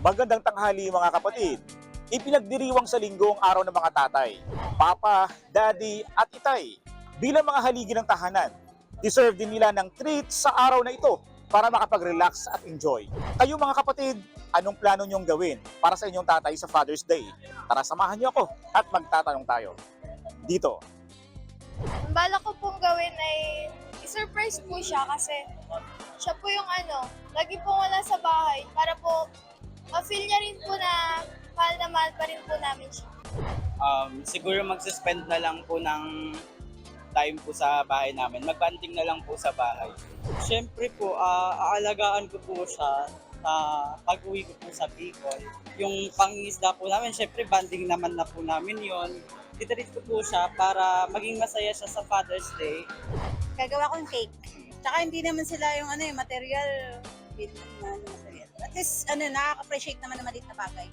Magandang tanghali mga kapatid. Ipinagdiriwang sa linggo ang araw ng mga tatay, papa, daddy at itay. Bilang mga haligi ng tahanan, deserve din nila ng treat sa araw na ito para makapag-relax at enjoy. Kayo mga kapatid, anong plano nyong gawin para sa inyong tatay sa Father's Day? Tara samahan niyo ako at magtatanong tayo. Dito. Ang balak ko pong gawin ay i-surprise po siya kasi siya po yung lagi po wala sa bahay para po ma-feel niya rin po na mahal pa rin po namin siya. Siguro mag-suspend na lang po ng time po sa bahay namin. Mag-banding na lang po sa bahay. Siyempre po, aalagaan ko po siya sa pag-uwi ko po sa Bicol. Yung pangingisda po namin, siyempre banding naman na po namin yon. Titreat ko po siya para maging masaya siya sa Father's Day. Gagawa kong cake. Tsaka hindi naman sila yung material. Hindi naman material. At least, nakaka-appreciate naman ng maliit na bagay.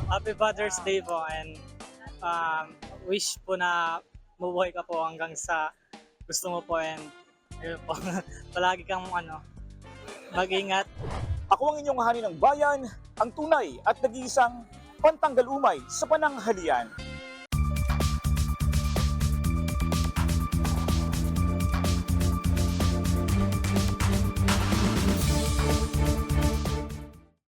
Happy Father's Day po and wish po na mabuhay ka po hanggang sa gusto mo po and yun po, palagi kang mag-ingat. Ako ang inyong hani ng bayan, ang tunay at nag-iisang pantanggal umay sa pananghalian.